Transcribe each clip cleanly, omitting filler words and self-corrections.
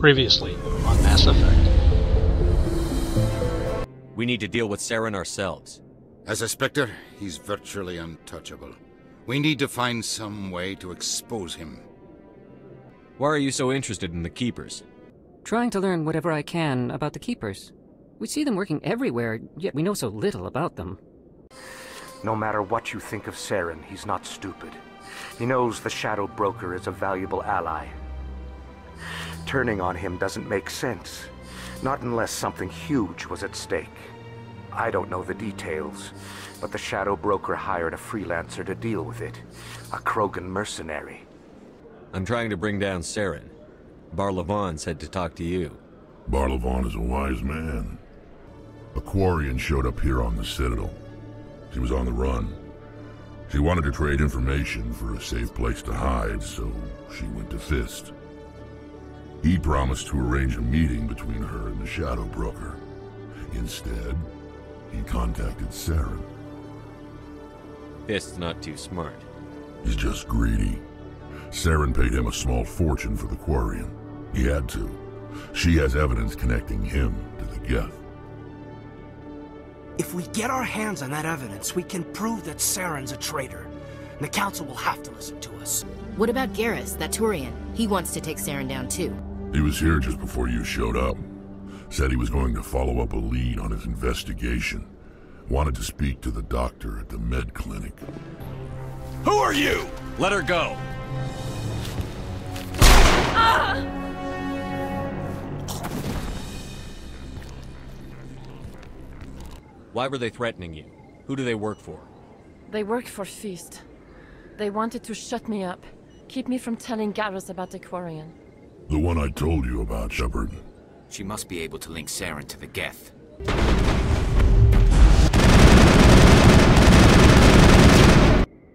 Previously on Mass Effect. We need to deal with Saren ourselves. As a Spectre, he's virtually untouchable. We need to find some way to expose him. Why are you so interested in the Keepers? Trying to learn whatever I can about the Keepers. We see them working everywhere, yet we know so little about them. No matter what you think of Saren, he's not stupid. He knows the Shadow Broker is a valuable ally. Turning on him doesn't make sense. Not unless something huge was at stake. I don't know the details, but the Shadow Broker hired a freelancer to deal with it. A Krogan mercenary. I'm trying to bring down Saren. Barlavon said to talk to you. Barlavon is a wise man. A Quarian showed up here on the Citadel. She was on the run. She wanted to trade information for a safe place to hide, so she went to Fist. He promised to arrange a meeting between her and the Shadow Broker. Instead, he contacted Saren. Fist's not too smart. He's just greedy. Saren paid him a small fortune for the Quarian. He had to. She has evidence connecting him to the Geth. If we get our hands on that evidence, we can prove that Saren's a traitor. And the Council will have to listen to us. What about Garrus, that Turian? He wants to take Saren down too. He was here just before you showed up. Said he was going to follow up a lead on his investigation. Wanted to speak to the doctor at the med clinic. Who are you? Let her go! Why were they threatening you? Who do they work for? They work for Fist. They wanted to shut me up, keep me from telling Garrus about the Quarian. The one I told you about, Shepard. She must be able to link Saren to the Geth.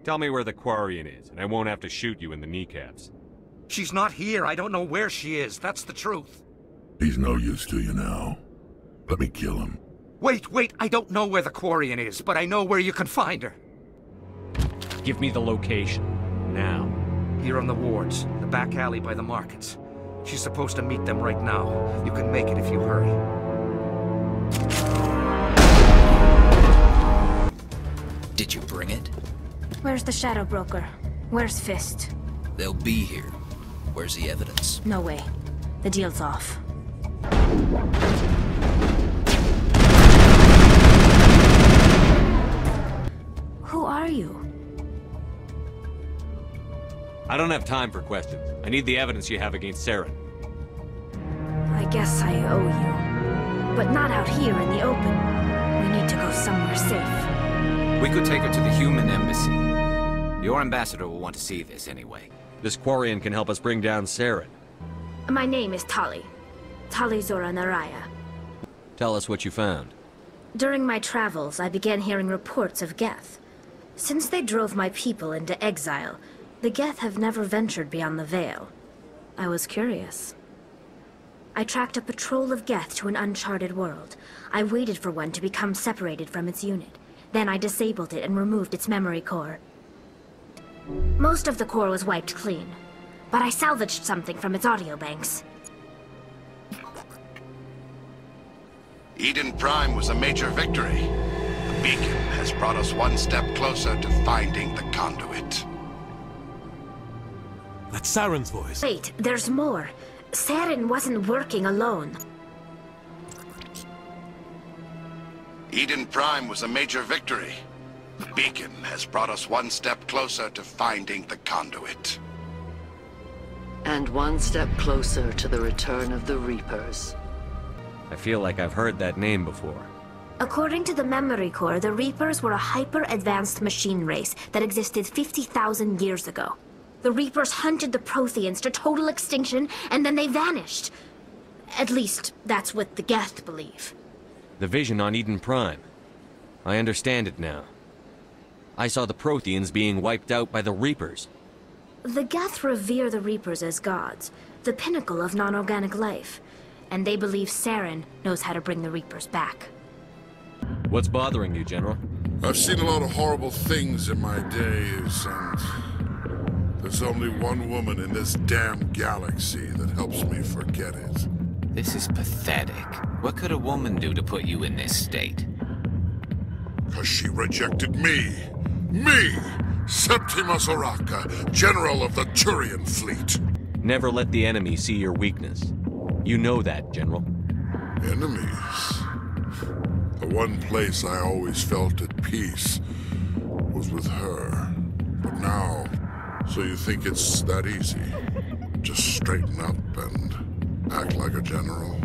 Tell me where the Quarian is, and I won't have to shoot you in the kneecaps. She's not here. I don't know where she is. That's the truth. He's no use to you now. Let me kill him. Wait. I don't know where the Quarian is, but I know where you can find her. Give me the location. Now. Here on the wards, the back alley by the markets. She's supposed to meet them right now. You can make it if you hurry. Did you bring it? Where's the Shadow Broker? Where's Fist? They'll be here. Where's the evidence? No way. The deal's off. Who are you? I don't have time for questions. I need the evidence you have against Saren. I guess I owe you. But not out here in the open. We need to go somewhere safe. We could take her to the human embassy. Your ambassador will want to see this anyway. This Quarian can help us bring down Saren. My name is Tali. Tali Zora Naraya. Tell us what you found. During my travels, I began hearing reports of Geth. Since they drove my people into exile, the Geth have never ventured beyond the Veil. I was curious. I tracked a patrol of Geth to an uncharted world. I waited for one to become separated from its unit. Then I disabled it and removed its memory core. Most of the core was wiped clean, but I salvaged something from its audio banks. Eden Prime was a major victory. The beacon has brought us one step closer to finding the conduit. That's Saren's voice. Wait, there's more. Saren wasn't working alone. Eden Prime was a major victory. The beacon has brought us one step closer to finding the conduit. And one step closer to the return of the Reapers. I feel like I've heard that name before. According to the memory core, the Reapers were a hyper-advanced machine race that existed 50,000 years ago. The Reapers hunted the Protheans to total extinction, and then they vanished. At least, that's what the Geth believe. The vision on Eden Prime. I understand it now. I saw the Protheans being wiped out by the Reapers. The Geth revere the Reapers as gods, the pinnacle of non-organic life. And they believe Saren knows how to bring the Reapers back. What's bothering you, General? I've seen a lot of horrible things in my days, and There's only one woman in this damn galaxy that helps me forget it. This is pathetic. What could a woman do to put you in this state? 'Cause she rejected me! Me! Septimus Oraka, General of the Turian Fleet! Never let the enemy see your weakness. You know that, General. Enemies? The one place I always felt at peace was with her. But now, so you think it's that easy? Just straighten up and act like a general?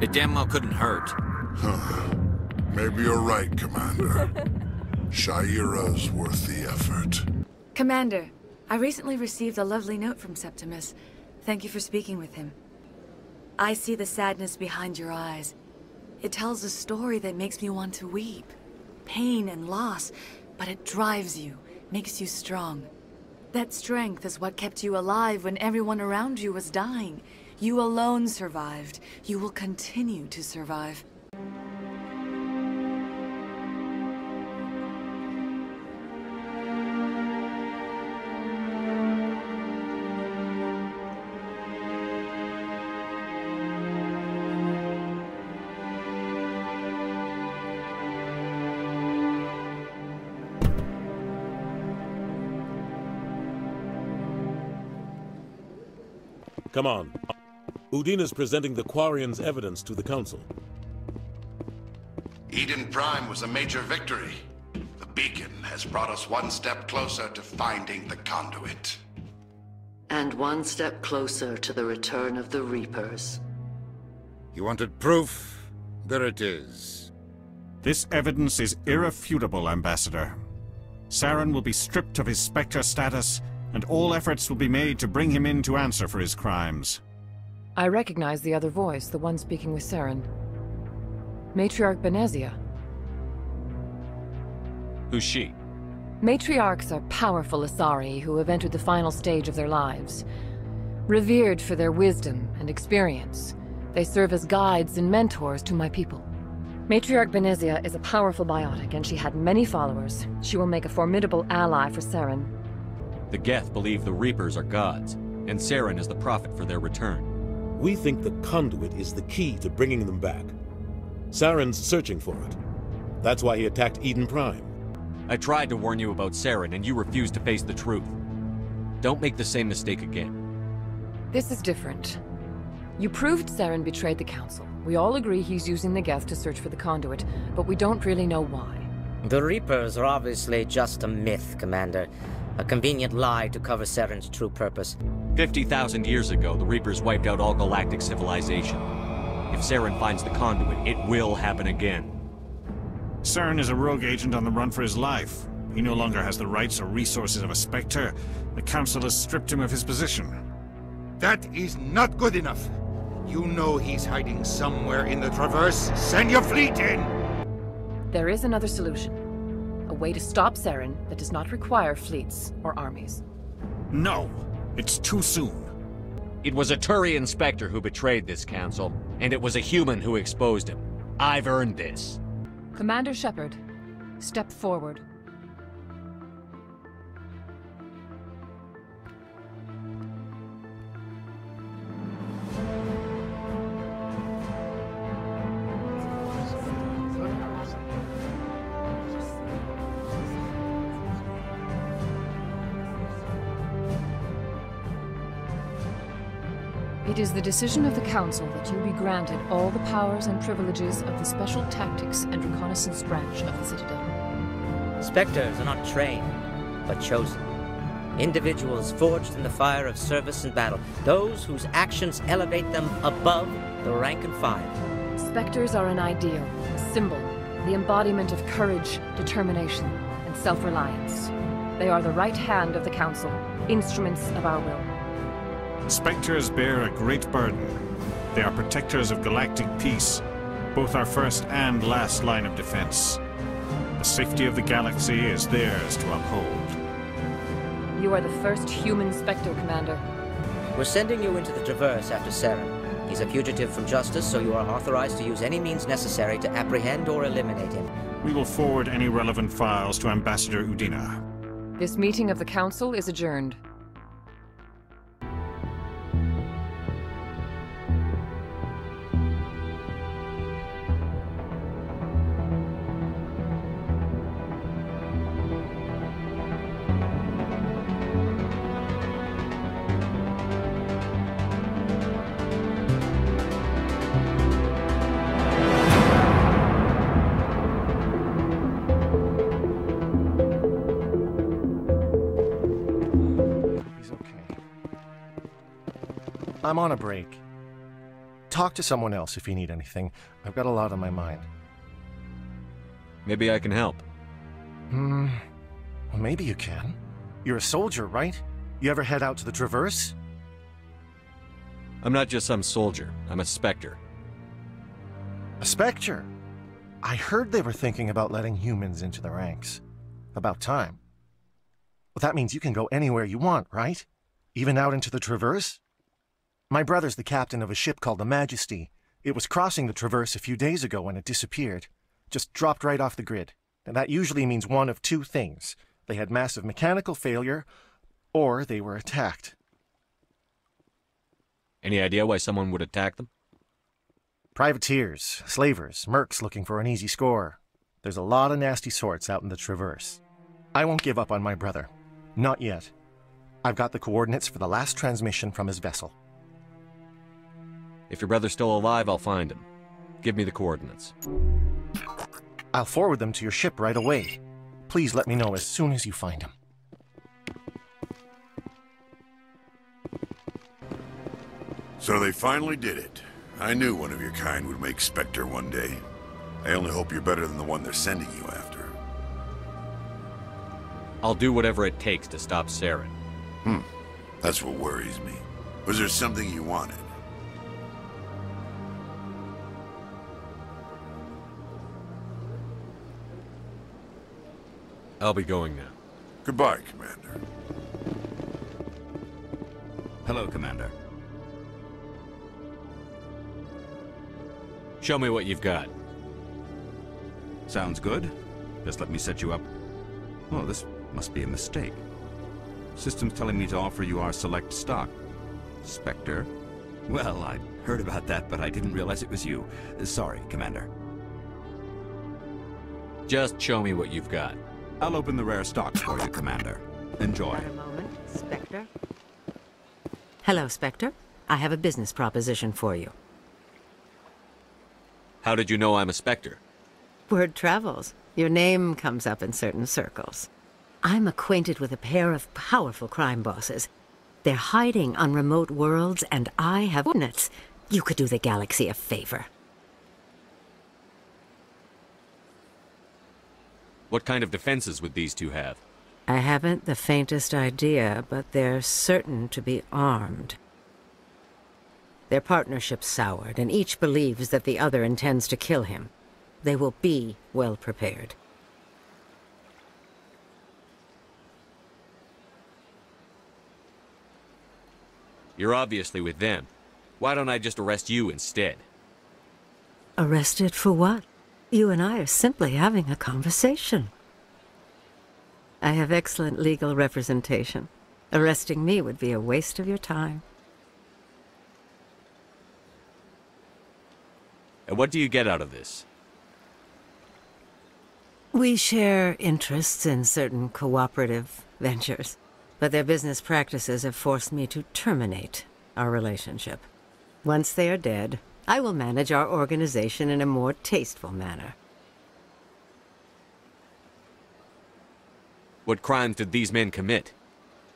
It damn well couldn't hurt. Huh. Maybe you're right, Commander. Shaira's worth the effort. Commander, I recently received a lovely note from Septimus. Thank you for speaking with him. I see the sadness behind your eyes. It tells a story that makes me want to weep. Pain and loss, but it drives you, makes you strong. That strength is what kept you alive when everyone around you was dying. You alone survived. You will continue to survive. Come on. Udina's presenting the Quarians' evidence to the Council. Eden Prime was a major victory. The beacon has brought us one step closer to finding the conduit. And one step closer to the return of the Reapers. You wanted proof? There it is. This evidence is irrefutable, Ambassador. Saren will be stripped of his Spectre status, and all efforts will be made to bring him in to answer for his crimes. I recognize the other voice, the one speaking with Saren. Matriarch Benezia. Who's she? Matriarchs are powerful Asari who have entered the final stage of their lives. Revered for their wisdom and experience, they serve as guides and mentors to my people. Matriarch Benezia is a powerful biotic, and she had many followers. She will make a formidable ally for Saren. The Geth believe the Reapers are gods, and Saren is the prophet for their return. We think the conduit is the key to bringing them back. Saren's searching for it. That's why he attacked Eden Prime. I tried to warn you about Saren, and you refused to face the truth. Don't make the same mistake again. This is different. You proved Saren betrayed the Council. We all agree he's using the Geth to search for the conduit, but we don't really know why. The Reapers are obviously just a myth, Commander. A convenient lie to cover Saren's true purpose. 50,000 years ago, the Reapers wiped out all galactic civilization. If Saren finds the conduit, it will happen again. Saren is a rogue agent on the run for his life. He no longer has the rights or resources of a Spectre. The Council has stripped him of his position. That is not good enough. You know he's hiding somewhere in the Traverse. Send your fleet in! There is another solution. A way to stop Saren that does not require fleets or armies. No, it's too soon. It was a Turian Spectre who betrayed this council, and it was a human who exposed him. I've earned this. Commander Shepard, step forward. It is the decision of the Council that you be granted all the powers and privileges of the Special Tactics and Reconnaissance branch of the Citadel. Spectres are not trained, but chosen. Individuals forged in the fire of service and battle. Those whose actions elevate them above the rank and file. Spectres are an ideal, a symbol, the embodiment of courage, determination, and self-reliance. They are the right hand of the Council, instruments of our will. Spectres bear a great burden. They are protectors of galactic peace, both our first and last line of defense. The safety of the galaxy is theirs to uphold. You are the first human Spectre, Commander. We're sending you into the Traverse after Saren. He's a fugitive from justice, so you are authorized to use any means necessary to apprehend or eliminate him. We will forward any relevant files to Ambassador Udina. This meeting of the Council is adjourned. I'm on a break. Talk to someone else if you need anything. I've got a lot on my mind. Maybe I can help. Well, maybe you can. You're a soldier, right? You ever head out to the Traverse? I'm not just some soldier. I'm a Spectre. A Spectre? I heard they were thinking about letting humans into the ranks. About time. Well, that means you can go anywhere you want, right? Even out into the Traverse? My brother's the captain of a ship called the Majesty. It was crossing the Traverse a few days ago when it disappeared. Just dropped right off the grid. And that usually means one of two things. They had massive mechanical failure, or they were attacked. Any idea why someone would attack them? Privateers, slavers, mercs looking for an easy score. There's a lot of nasty sorts out in the Traverse. I won't give up on my brother. Not yet. I've got the coordinates for the last transmission from his vessel. If your brother's still alive, I'll find him. Give me the coordinates. I'll forward them to your ship right away. Please let me know as soon as you find him. So they finally did it. I knew one of your kind would make Spectre one day. I only hope you're better than the one they're sending you after. I'll do whatever it takes to stop Saren. That's what worries me. Was there something you wanted? I'll be going now. Goodbye, Commander. Hello, Commander. Show me what you've got. Sounds good. Just let me set you up. Oh, this must be a mistake. System's telling me to offer you our select stock. Spectre? Well, I'd heard about that, but I didn't realize it was you. Sorry, Commander. Just show me what you've got. I'll open the rare stock for you, Commander. Enjoy. A moment, Spectre. Hello, Spectre. I have a business proposition for you. How did you know I'm a Spectre? Word travels. Your name comes up in certain circles. I'm acquainted with a pair of powerful crime bosses. They're hiding on remote worlds, and I have coordinates. You could do the galaxy a favor. What kind of defenses would these two have? I haven't the faintest idea, but they're certain to be armed. Their partnership's soured, and each believes that the other intends to kill him. They will be well prepared. You're obviously with them. Why don't I just arrest you instead? Arrested for what? You and I are simply having a conversation. I have excellent legal representation. Arresting me would be a waste of your time. And what do you get out of this? We share interests in certain cooperative ventures, but their business practices have forced me to terminate our relationship. Once they are dead, I will manage our organization in a more tasteful manner. What crimes did these men commit?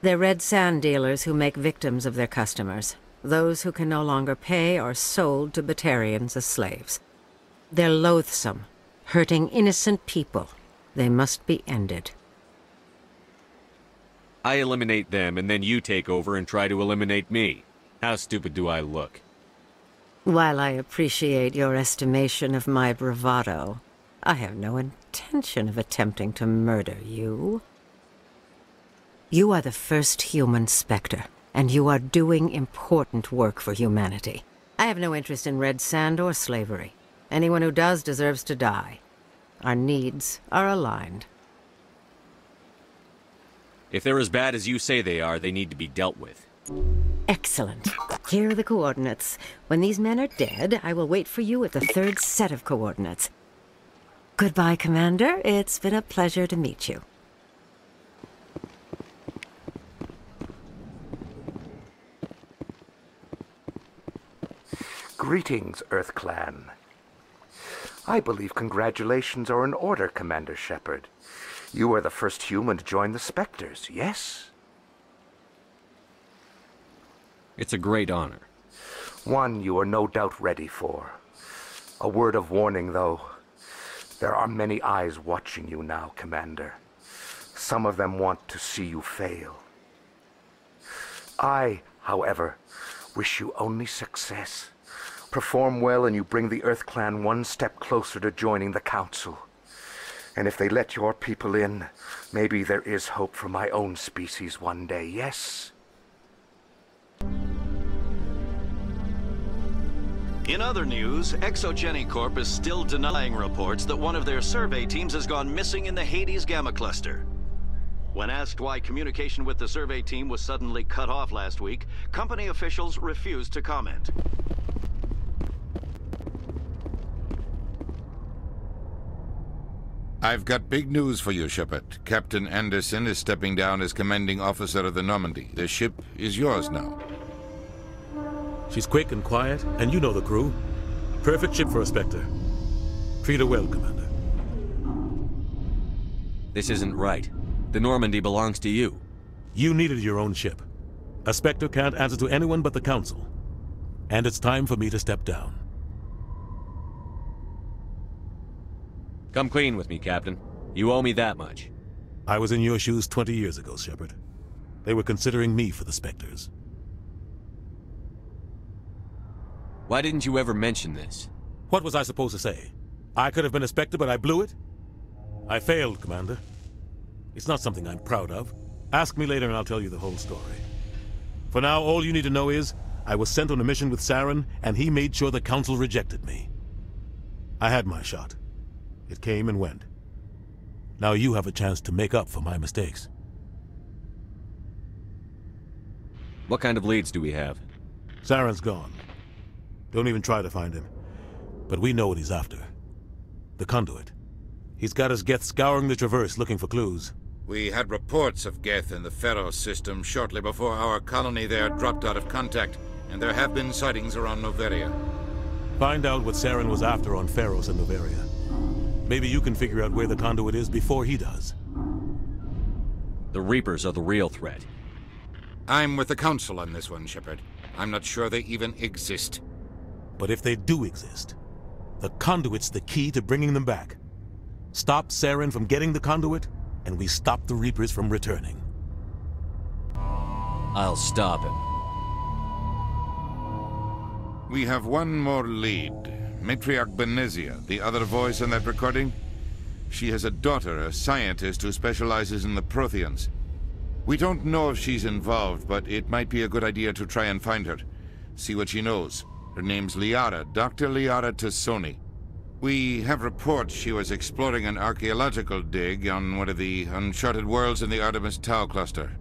They're red sand dealers who make victims of their customers. Those who can no longer pay are sold to Batarians as slaves. They're loathsome, hurting innocent people. They must be ended. I eliminate them, and then you take over and try to eliminate me. How stupid do I look? While I appreciate your estimation of my bravado, I have no intention of attempting to murder you. You are the first human Spectre, and you are doing important work for humanity. I have no interest in red sand or slavery. Anyone who does deserves to die. Our needs are aligned. If they're as bad as you say they are, they need to be dealt with. Excellent. Here are the coordinates. When these men are dead, I will wait for you at the third set of coordinates. Goodbye, Commander. It's been a pleasure to meet you. Greetings, Earth Clan. I believe congratulations are in order, Commander Shepard. You are the first human to join the Spectres, yes? It's a great honor. One you are no doubt ready for. A word of warning, though. There are many eyes watching you now, Commander. Some of them want to see you fail. I, however, wish you only success. Perform well and you bring the Earth Clan one step closer to joining the Council. And if they let your people in, maybe there is hope for my own species one day, yes? In other news, Exogeny Corp is still denying reports that one of their survey teams has gone missing in the Hades Gamma Cluster. When asked why communication with the survey team was suddenly cut off last week, company officials refused to comment. I've got big news for you, Shepard. Captain Anderson is stepping down as commanding officer of the Normandy. The ship is yours now. She's quick and quiet, and you know the crew. Perfect ship for a Spectre. Treat her well, Commander. This isn't right. The Normandy belongs to you. You needed your own ship. A Spectre can't answer to anyone but the Council. And it's time for me to step down. Come clean with me, Captain. You owe me that much. I was in your shoes 20 years ago, Shepard. They were considering me for the Spectres. Why didn't you ever mention this? What was I supposed to say? I could have been a Spectre, but I blew it? I failed, Commander. It's not something I'm proud of. Ask me later and I'll tell you the whole story. For now, all you need to know is, I was sent on a mission with Saren, and he made sure the Council rejected me. I had my shot. It came and went. Now you have a chance to make up for my mistakes. What kind of leads do we have? Saren's gone. Don't even try to find him. But we know what he's after. The conduit. He's got his Geth scouring the Traverse looking for clues. We had reports of Geth in the Pharos system shortly before our colony there dropped out of contact, and there have been sightings around Noveria. Find out what Saren was after on Pharos and Noveria. Maybe you can figure out where the conduit is before he does. The Reapers are the real threat. I'm with the Council on this one, Shepard. I'm not sure they even exist. But if they do exist, the conduit's the key to bringing them back. Stop Saren from getting the conduit, and we stop the Reapers from returning. I'll stop him. We have one more lead. Matriarch Benezia, the other voice in that recording. She has a daughter, a scientist who specializes in the Protheans. We don't know if she's involved, but it might be a good idea to try and find her. See what she knows. Her name's Liara, Dr. Liara Tassoni. We have reports she was exploring an archaeological dig on one of the uncharted worlds in the Artemis Tau cluster.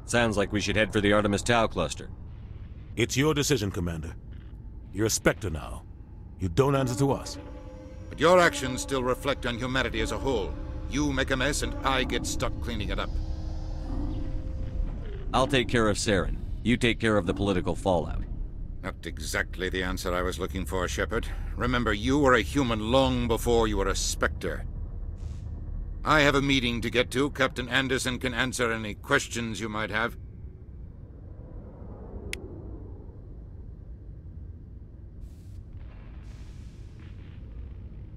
Sounds like we should head for the Artemis Tau cluster. It's your decision, Commander. You're a Spectre now. You don't answer to us. But your actions still reflect on humanity as a whole. You make a mess and I get stuck cleaning it up. I'll take care of Saren. You take care of the political fallout. Not exactly the answer I was looking for, Shepard. Remember, you were a human long before you were a Spectre. I have a meeting to get to. Captain Anderson can answer any questions you might have.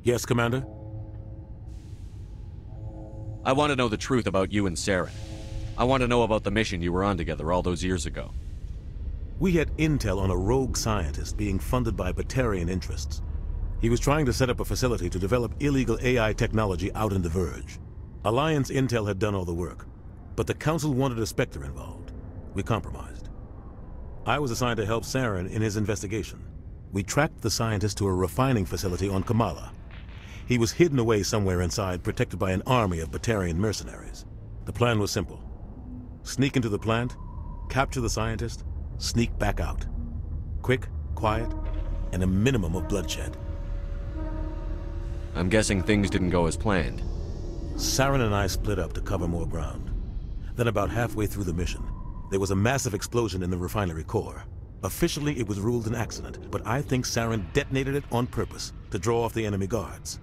Yes, Commander? I want to know the truth about you and Saren. I want to know about the mission you were on together all those years ago. We had intel on a rogue scientist being funded by Batarian interests. He was trying to set up a facility to develop illegal AI technology out in the Verge. Alliance intel had done all the work, but the Council wanted a Spectre involved. We compromised. I was assigned to help Saren in his investigation. We tracked the scientist to a refining facility on Kamala. He was hidden away somewhere inside, protected by an army of Batarian mercenaries. The plan was simple. Sneak into the plant, capture the scientist, sneak back out. Quick, quiet, and a minimum of bloodshed. I'm guessing things didn't go as planned. Saren and I split up to cover more ground. Then about halfway through the mission, there was a massive explosion in the refinery core. Officially, it was ruled an accident, but I think Saren detonated it on purpose to draw off the enemy guards.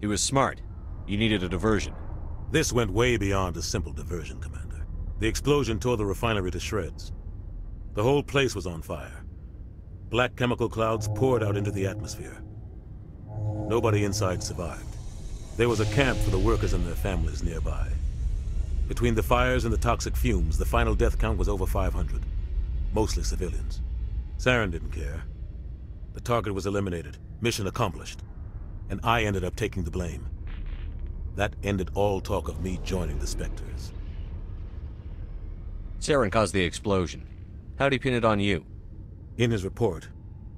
He was smart. You needed a diversion. This went way beyond a simple diversion, Commander. The explosion tore the refinery to shreds. The whole place was on fire. Black chemical clouds poured out into the atmosphere. Nobody inside survived. There was a camp for the workers and their families nearby. Between the fires and the toxic fumes, the final death count was over 500. Mostly civilians. Saren didn't care. The target was eliminated, mission accomplished. And I ended up taking the blame. That ended all talk of me joining the Spectres. Saren caused the explosion. How'd he pin it on you? In his report,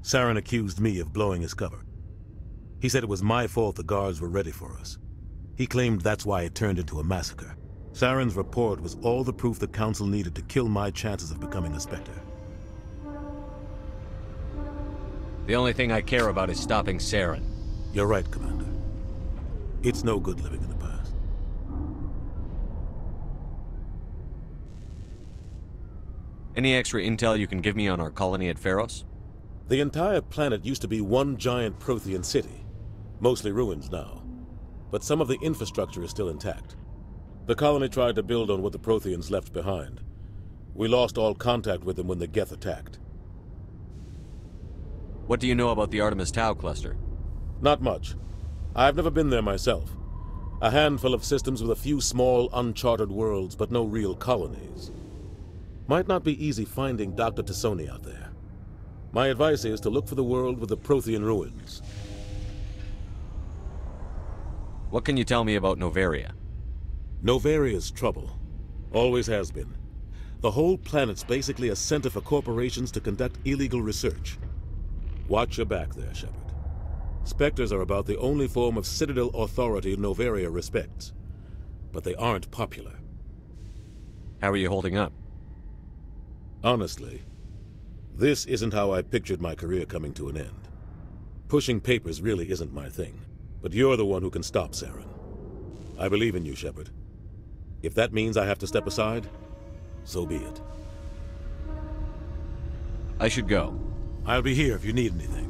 Saren accused me of blowing his cover. He said it was my fault the guards were ready for us. He claimed that's why it turned into a massacre. Saren's report was all the proof the Council needed to kill my chances of becoming a Spectre. The only thing I care about is stopping Saren. You're right, Commander. It's no good living in the past. Any extra intel you can give me on our colony at Pharos? The entire planet used to be one giant Prothean city. Mostly ruins now. But some of the infrastructure is still intact. The colony tried to build on what the Protheans left behind. We lost all contact with them when the Geth attacked. What do you know about the Artemis Tau cluster? Not much. I've never been there myself. A handful of systems with a few small, uncharted worlds, but no real colonies. Might not be easy finding Dr. Tassoni out there. My advice is to look for the world with the Prothean ruins. What can you tell me about Noveria? Noveria's trouble. Always has been. The whole planet's basically a center for corporations to conduct illegal research. Watch your back there, Shepard. Spectres are about the only form of citadel authority Noveria respects. But they aren't popular. How are you holding up? Honestly, this isn't how I pictured my career coming to an end. Pushing papers really isn't my thing. But you're the one who can stop Saren. I believe in you, Shepard. If that means I have to step aside, so be it. I should go. I'll be here if you need anything.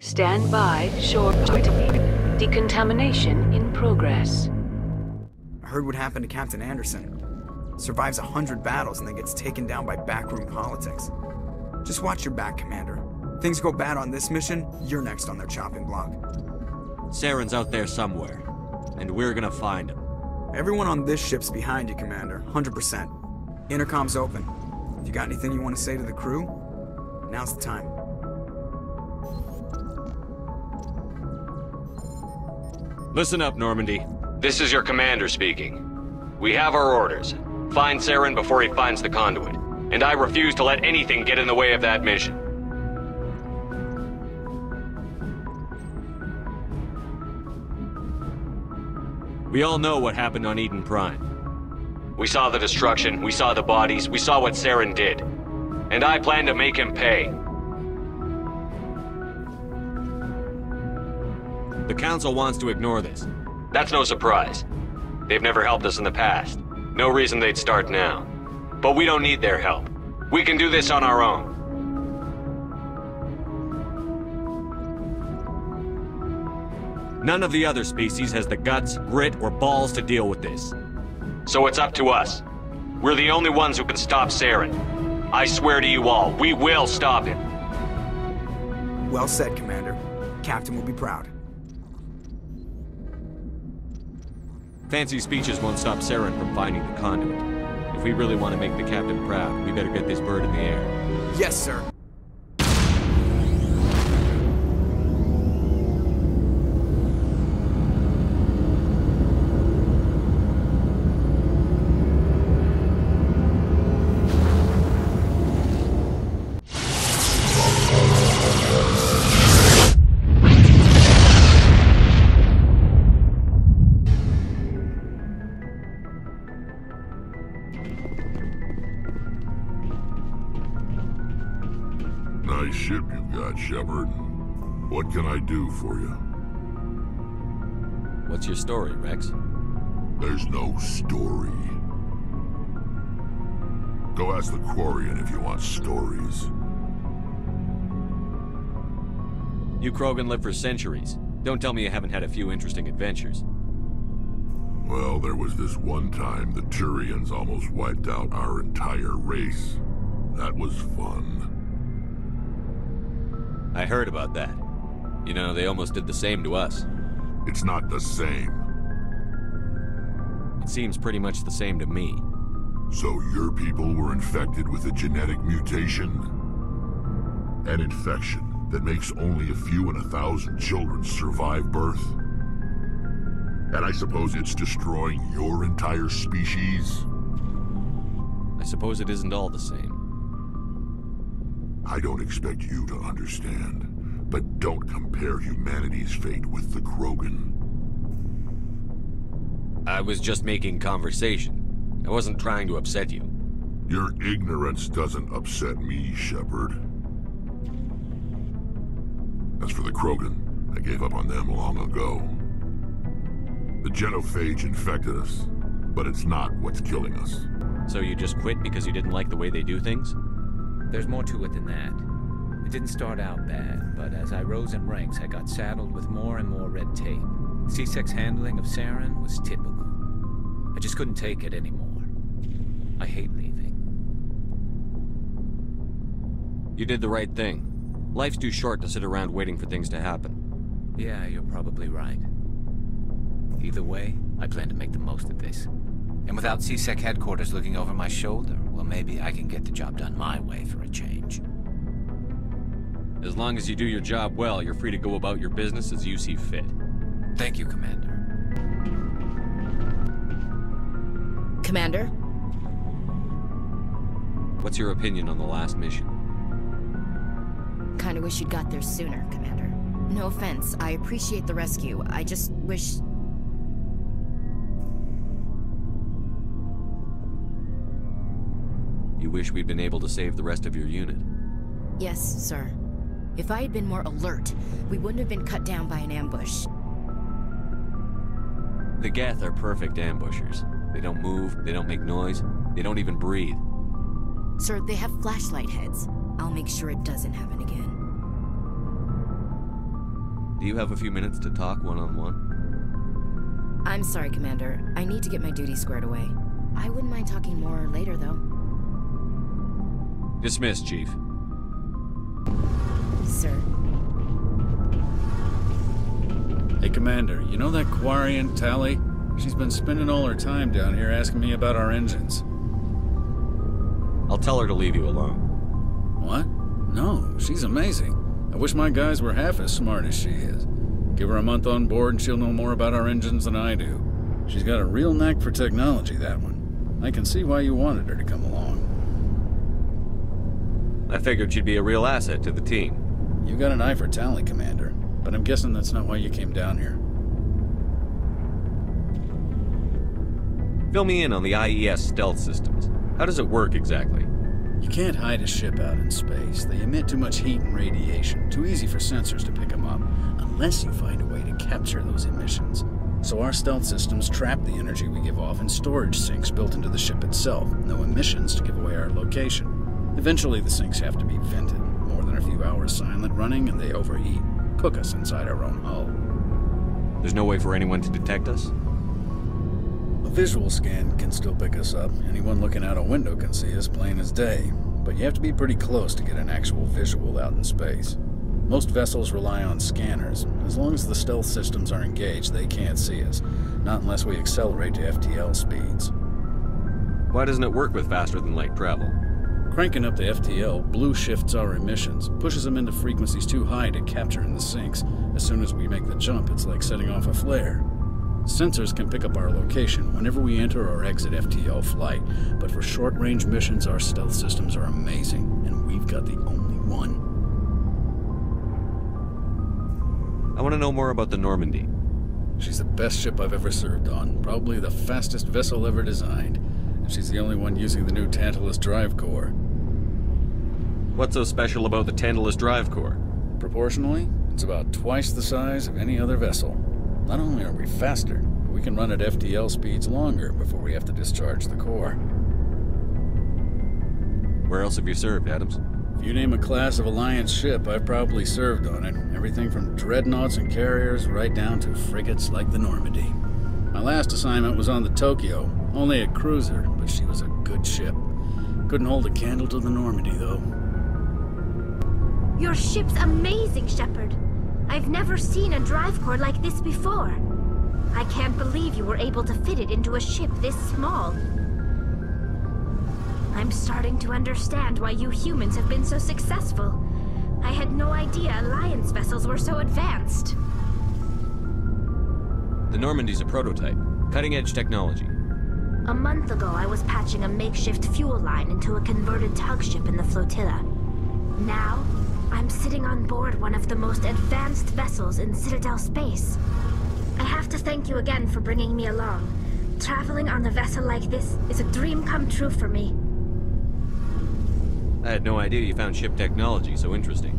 Stand by, short decontamination in progress. I heard what happened to Captain Anderson. Survives 100 battles and then gets taken down by backroom politics. Just watch your back, Commander. Things go bad on this mission, you're next on their chopping block. Saren's out there somewhere, and we're gonna find him. Everyone on this ship's behind you, Commander, 100%. Intercom's open. If you got anything you want to say to the crew, now's the time. Listen up, Normandy. This is your commander speaking. We have our orders. Find Saren before he finds the conduit. And I refuse to let anything get in the way of that mission. We all know what happened on Eden Prime. We saw the destruction, we saw the bodies, we saw what Saren did. And I plan to make him pay. The Council wants to ignore this. That's no surprise. They've never helped us in the past. No reason they'd start now. But we don't need their help. We can do this on our own. None of the other species has the guts, grit, or balls to deal with this. So it's up to us. We're the only ones who can stop Saren. I swear to you all, we will stop him. Well said, Commander. Captain will be proud. Fancy speeches won't stop Saren from finding the conduit. If we really want to make the captain proud, we better get this bird in the air. Yes, sir. Nice ship you've got, Shepard. What can I do for you? What's your story, Rex? There's no story. Go ask the Quarian if you want stories. You Krogan live for centuries. Don't tell me you haven't had a few interesting adventures. Well, there was this one time the Turians almost wiped out our entire race. That was fun. I heard about that. You know, they almost did the same to us. It's not the same. It seems pretty much the same to me. So your people were infected with a genetic mutation? An infection that makes only a few in 1,000 children survive birth? And I suppose it's destroying your entire species? I suppose it isn't all the same. I don't expect you to understand, but don't compare humanity's fate with the Krogan. I was just making conversation. I wasn't trying to upset you. Your ignorance doesn't upset me, Shepard. As for the Krogan, I gave up on them long ago. The genophage infected us, but it's not what's killing us. So you just quit because you didn't like the way they do things? There's more to it than that. It didn't start out bad, but as I rose in ranks, I got saddled with more and more red tape. C-Sec's handling of Saren was typical. I just couldn't take it anymore. I hate leaving. You did the right thing. Life's too short to sit around waiting for things to happen. Yeah, you're probably right. Either way, I plan to make the most of this. And without C-Sec headquarters looking over my shoulder, well, maybe I can get the job done my way for a change. As long as you do your job well, you're free to go about your business as you see fit. Thank you, Commander. Commander? What's your opinion on the last mission? Kinda wish you'd got there sooner, Commander. No offense, I appreciate the rescue. I just wish... You wish we'd been able to save the rest of your unit? Yes, sir. If I had been more alert, we wouldn't have been cut down by an ambush. The Geth are perfect ambushers. They don't move, they don't make noise, they don't even breathe. Sir, they have flashlight heads. I'll make sure it doesn't happen again. Do you have a few minutes to talk one-on-one? I'm sorry, Commander. I need to get my duty squared away. I wouldn't mind talking more later, though. Dismissed, Chief. Sir. Hey, Commander, you know that Quarian, Tali? She's been spending all her time down here asking me about our engines. I'll tell her to leave you alone. What? No, she's amazing. I wish my guys were half as smart as she is. Give her a month on board and she'll know more about our engines than I do. She's got a real knack for technology, that one. I can see why you wanted her to come along. I figured she'd be a real asset to the team. You got an eye for Tali, Commander, but I'm guessing that's not why you came down here. Fill me in on the IES stealth systems. How does it work exactly? You can't hide a ship out in space. They emit too much heat and radiation. Too easy for sensors to pick them up, unless you find a way to capture those emissions. So our stealth systems trap the energy we give off in storage sinks built into the ship itself. No emissions to give away our location. Eventually the sinks have to be vented. More than a few hours silent running and they overheat. Cook us inside our own hull. There's no way for anyone to detect us? A visual scan can still pick us up. Anyone looking out a window can see us plain as day. But you have to be pretty close to get an actual visual out in space. Most vessels rely on scanners. As long as the stealth systems are engaged, they can't see us. Not unless we accelerate to FTL speeds. Why doesn't it work with faster-than-light travel? Cranking up the FTL blue shifts our emissions, pushes them into frequencies too high to capture in the sinks. As soon as we make the jump, it's like setting off a flare. Sensors can pick up our location whenever we enter or exit FTL flight, but for short-range missions, our stealth systems are amazing, and we've got the only one. I want to know more about the Normandy. She's the best ship I've ever served on, probably the fastest vessel ever designed, and she's the only one using the new Tantalus drive core. What's so special about the Tantalus drive core? Proportionally, it's about twice the size of any other vessel. Not only are we faster, but we can run at FTL speeds longer before we have to discharge the core. Where else have you served, Adams? If you name a class of Alliance ship, I've probably served on it. Everything from dreadnoughts and carriers right down to frigates like the Normandy. My last assignment was on the Tokyo, only a cruiser, but she was a good ship. Couldn't hold a candle to the Normandy, though. Your ship's amazing, Shepard. I've never seen a drive core like this before. I can't believe you were able to fit it into a ship this small. I'm starting to understand why you humans have been so successful. I had no idea Alliance vessels were so advanced. The Normandy's a prototype. Cutting-edge technology. A month ago, I was patching a makeshift fuel line into a converted tug ship in the flotilla. Now, I'm sitting on board one of the most advanced vessels in Citadel space. I have to thank you again for bringing me along. Traveling on a vessel like this is a dream come true for me. I had no idea you found ship technology so interesting.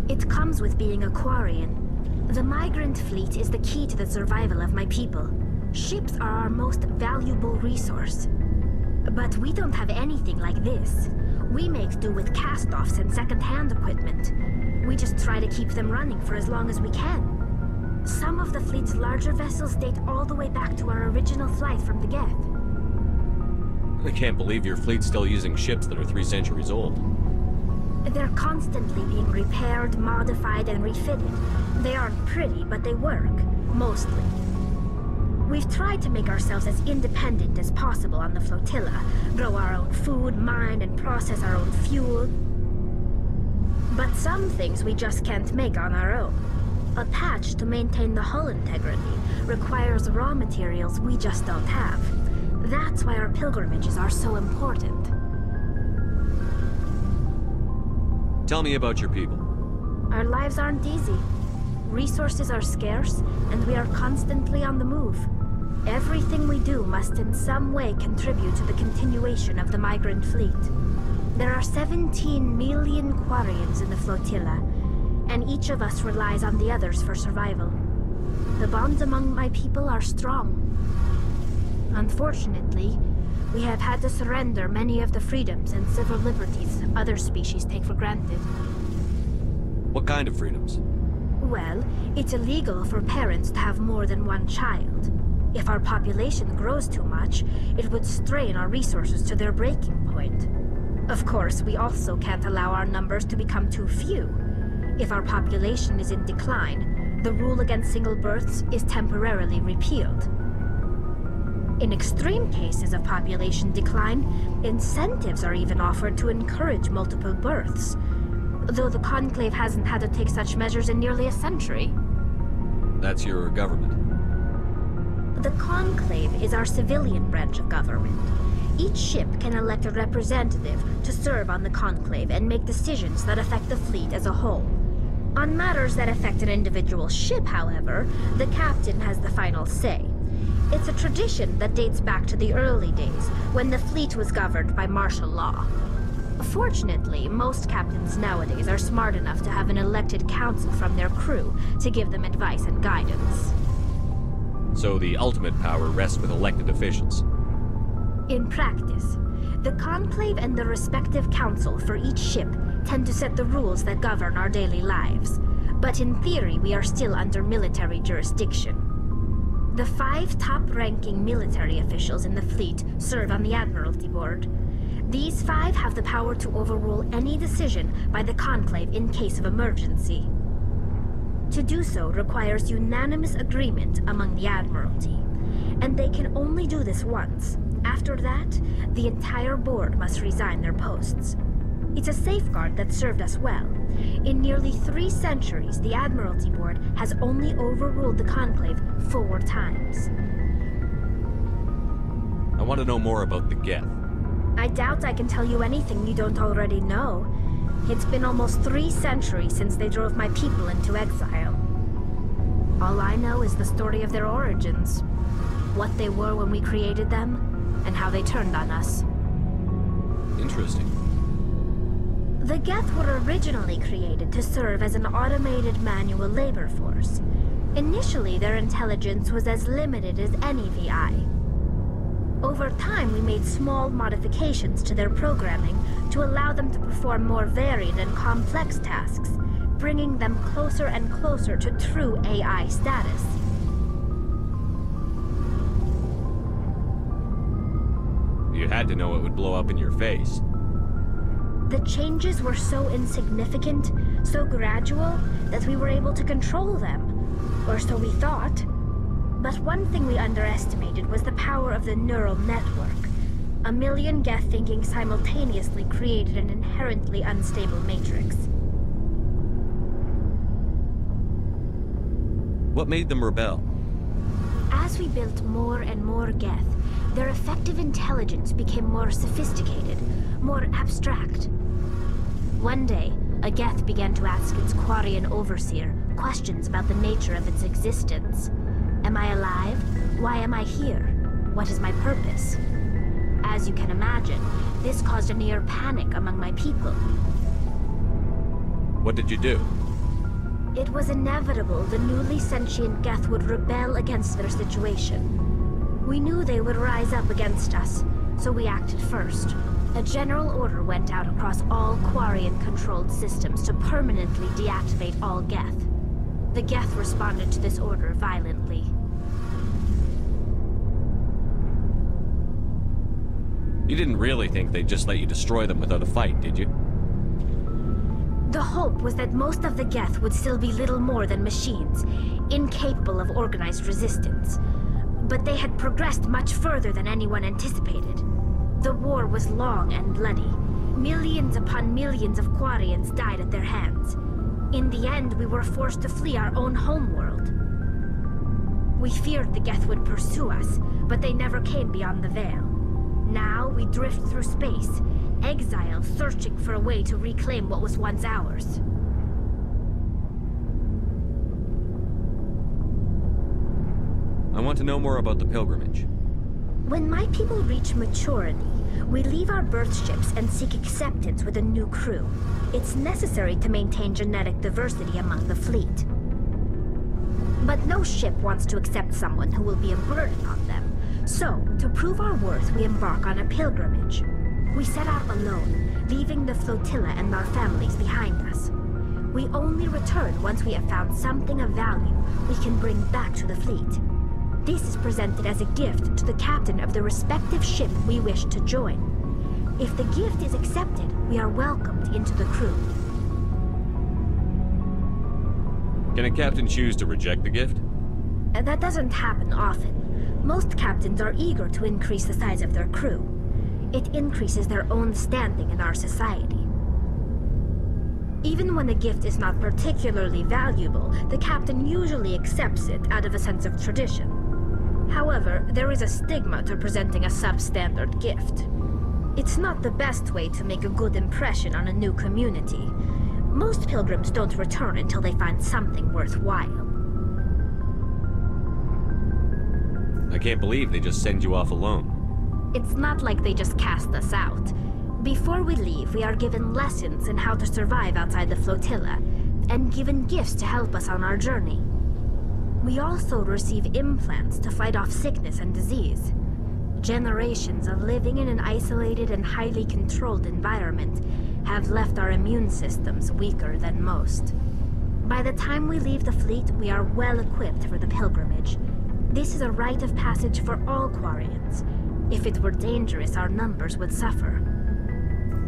It comes with being a Quarian. The migrant fleet is the key to the survival of my people. Ships are our most valuable resource. But we don't have anything like this. We make do with cast-offs and second-hand equipment. We just try to keep them running for as long as we can. Some of the fleet's larger vessels date all the way back to our original flight from the Geth. I can't believe your fleet's still using ships that are 3 centuries old. They're constantly being repaired, modified, and refitted. They aren't pretty, but they work. Mostly. We've tried to make ourselves as independent as possible on the flotilla. Grow our own food, mine, and process our own fuel. But some things we just can't make on our own. A patch to maintain the hull integrity requires raw materials we just don't have. That's why our pilgrimages are so important. Tell me about your people. Our lives aren't easy. Resources are scarce, and we are constantly on the move. Everything we do must in some way contribute to the continuation of the migrant fleet. There are 17 million Quarians in the flotilla, and each of us relies on the others for survival. The bonds among my people are strong. Unfortunately, we have had to surrender many of the freedoms and civil liberties other species take for granted. What kind of freedoms? Well, it's illegal for parents to have more than one child. If our population grows too much, it would strain our resources to their breaking point. Of course, we also can't allow our numbers to become too few. If our population is in decline, the rule against single births is temporarily repealed. In extreme cases of population decline, incentives are even offered to encourage multiple births, though the Conclave hasn't had to take such measures in nearly a century. That's your government. The Conclave is our civilian branch of government. Each ship can elect a representative to serve on the Conclave and make decisions that affect the fleet as a whole. On matters that affect an individual ship, however, the captain has the final say. It's a tradition that dates back to the early days, when the fleet was governed by martial law. Fortunately, most captains nowadays are smart enough to have an elected council from their crew to give them advice and guidance. So the ultimate power rests with elected officials. In practice, the Conclave and the respective council for each ship tend to set the rules that govern our daily lives. But in theory, we are still under military jurisdiction. The 5 top-ranking military officials in the fleet serve on the Admiralty Board. These 5 have the power to overrule any decision by the Conclave in case of emergency. To do so requires unanimous agreement among the Admiralty, and they can only do this once. After that, the entire board must resign their posts. It's a safeguard that served us well. In nearly 3 centuries, the Admiralty Board has only overruled the Conclave 4 times. I want to know more about the Geth. I doubt I can tell you anything you don't already know. It's been almost 3 centuries since they drove my people into exile. All I know is the story of their origins. What they were when we created them, and how they turned on us. Interesting. The Geth were originally created to serve as an automated manual labor force. Initially, their intelligence was as limited as any VI. Over time, we made small modifications to their programming to allow them to perform more varied and complex tasks, bringing them closer and closer to true AI status. You had to know it would blow up in your face. The changes were so insignificant, so gradual, that we were able to control them. Or so we thought. But one thing we underestimated was the power of the neural network. A million Geth thinking simultaneously created an inherently unstable matrix. What made them rebel? As we built more and more Geth, their effective intelligence became more sophisticated, more abstract. One day, a Geth began to ask its Quarian overseer questions about the nature of its existence. Am I alive? Why am I here? What is my purpose? As you can imagine, this caused a near panic among my people. What did you do? It was inevitable the newly sentient Geth would rebel against their situation. We knew they would rise up against us, so we acted first. A general order went out across all Quarian-controlled systems to permanently deactivate all Geth. The Geth responded to this order violently. You didn't really think they'd just let you destroy them without a fight, did you? The hope was that most of the Geth would still be little more than machines, incapable of organized resistance. But they had progressed much further than anyone anticipated. The war was long and bloody. Millions upon millions of Quarians died at their hands. In the end, we were forced to flee our own homeworld. We feared the Geth would pursue us, but they never came beyond the Veil. Now we drift through space, exile searching for a way to reclaim what was once ours. I want to know more about the pilgrimage. When my people reach maturity, we leave our birth ships and seek acceptance with a new crew. It's necessary to maintain genetic diversity among the fleet. But no ship wants to accept someone who will be a burden on them. So, to prove our worth, we embark on a pilgrimage. We set out alone, leaving the flotilla and our families behind us. We only return once we have found something of value we can bring back to the fleet. This is presented as a gift to the captain of the respective ship we wish to join. If the gift is accepted, we are welcomed into the crew. Can a captain choose to reject the gift? That doesn't happen often. Most captains are eager to increase the size of their crew. It increases their own standing in our society. Even when a gift is not particularly valuable, the captain usually accepts it out of a sense of tradition. However, there is a stigma to presenting a substandard gift. It's not the best way to make a good impression on a new community. Most pilgrims don't return until they find something worthwhile. I can't believe they just send you off alone. It's not like they just cast us out. Before we leave, we are given lessons in how to survive outside the flotilla, and given gifts to help us on our journey. We also receive implants to fight off sickness and disease. Generations of living in an isolated and highly controlled environment have left our immune systems weaker than most. By the time we leave the fleet, we are well equipped for the pilgrimage. This is a rite of passage for all Quarians. If it were dangerous, our numbers would suffer.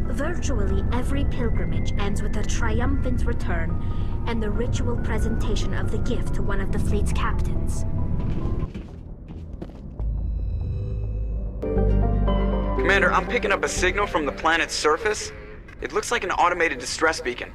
Virtually every pilgrimage ends with a triumphant return and the ritual presentation of the gift to one of the fleet's captains. Commander, I'm picking up a signal from the planet's surface. It looks like an automated distress beacon.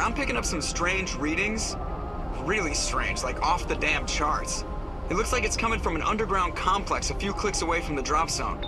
I'm picking up some strange readings. Really strange, like off the damn charts. It looks like it's coming from an underground complex a few clicks away from the drop zone.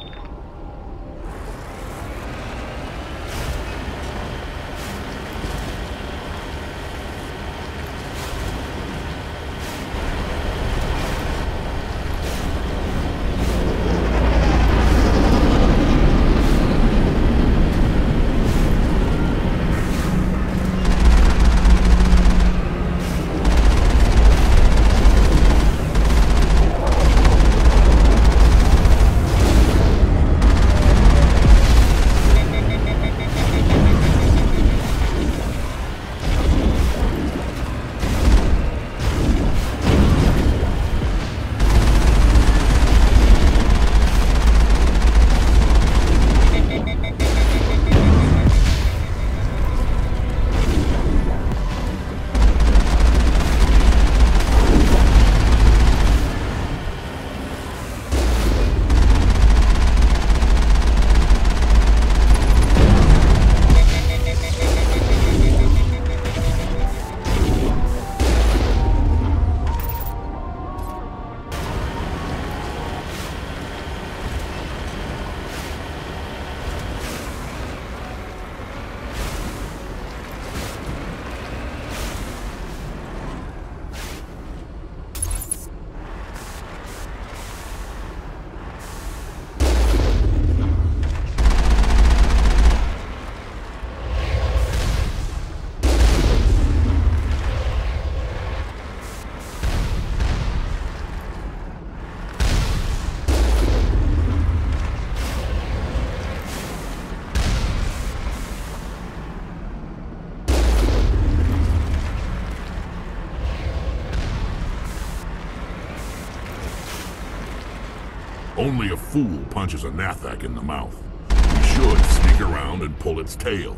Only a fool punches a Nathak in the mouth. We should sneak around and pull its tail.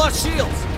lost shields!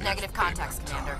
Negative contacts, Commander.